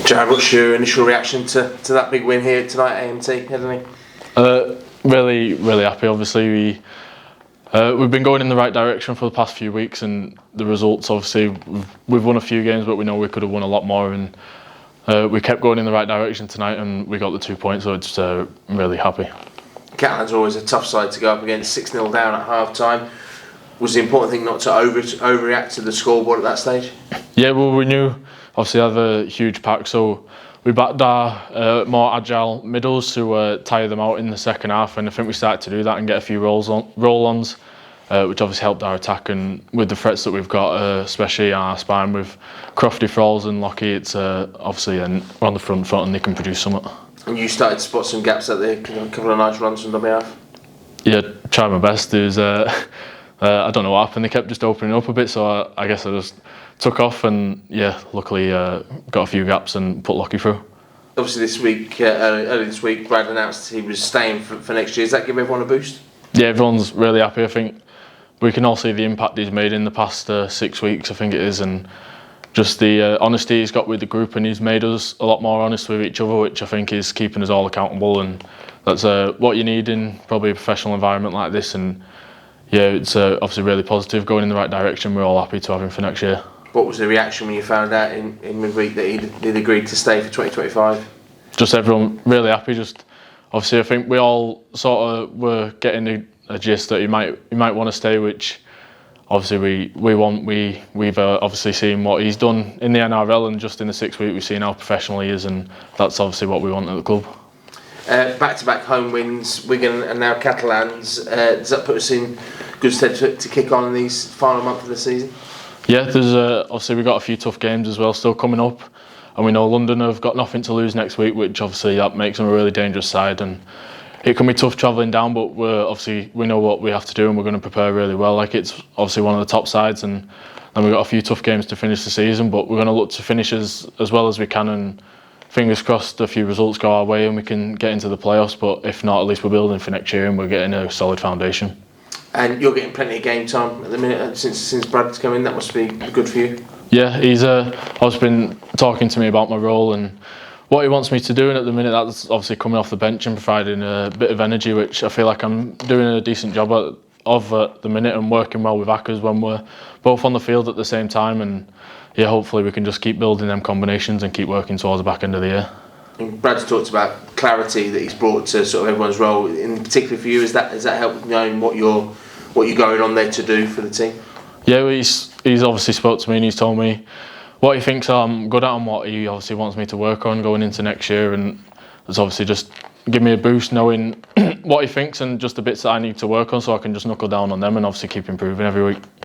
Jarrod, what's your initial reaction to that big win here tonight at AMT Headingley? Really happy. Obviously, we've been going in the right direction for the past few weeks, and the results, obviously, we've won a few games, but we know we could have won a lot more, and we kept going in the right direction tonight, and we got the 2 points, so it's really happy. Catalans are always a tough side to go up against, 6-0 down at half-time. Was the important thing not to overreact to the scoreboard at that stage? Yeah, well, we knew, obviously, they have a huge pack, so we backed our more agile middles to tire them out in the second half, and I think we started to do that and get a few roll-ons, which obviously helped our attack. And with the threats that we've got, especially on our spine with Crofty, Frawls and Lockie, it's obviously we're on the front foot and they can produce something. And you started to spot some gaps out there, a couple of nice runs on the behalf? Yeah, tried my best. There's I don't know what happened, they kept just opening up a bit, so I guess I just took off, and yeah, luckily got a few gaps and put Lockie through. Obviously this week, early this week, Brad announced he was staying for next year. Does that give everyone a boost? Yeah, everyone's really happy. I think we can all see the impact he's made in the past 6 weeks, I think it is, and just the honesty he's got with the group, and he's made us a lot more honest with each other, which I think is keeping us all accountable, and that's what you need in probably a professional environment like this. And yeah, it's obviously really positive, going in the right direction. We're all happy to have him for next year. What was the reaction when you found out in midweek that he'd agreed to stay for 2025? Just everyone really happy. Just obviously, I think we all sort of were getting a gist that he might want to stay, which obviously we want. We've obviously seen what he's done in the NRL, and just in the 6 weeks we've seen how professional he is, and that's obviously what we want at the club. Back-to-back home wins, Wigan and now Catalans. Does that put us in good stead to kick on in these final month of the season? Yeah, there's obviously we've got a few tough games as well still coming up, and we know London have got nothing to lose next week, which obviously that makes them a really dangerous side, and it can be tough travelling down, but we know what we have to do, and we're going to prepare really well. Like, it's obviously one of the top sides, and we've got a few tough games to finish the season, but we're going to look to finish as well as we can, and fingers crossed a few results go our way and we can get into the playoffs. But if not, at least we're building for next year and we're getting a solid foundation. And you're getting plenty of game time at the minute since Brad's come in. That must be good for you. Yeah, he's also been talking to me about my role and what he wants me to do, and at the minute that's obviously coming off the bench and providing a bit of energy, which I feel like I'm doing a decent job of at the minute, and working well with Ackers when we're both on the field at the same time. And yeah, hopefully we can just keep building them combinations and keep working towards the back end of the year. And Brad's talked about clarity that he's brought to sort of everyone's role. In particular for you, has that helped knowing what you're going on there to do for the team? Yeah, well, he's obviously spoke to me and he's told me what he thinks I'm good at and what he obviously wants me to work on going into next year, and it's obviously just give me a boost knowing what he thinks and just the bits that I need to work on, so I can just knuckle down on them and obviously keep improving every week.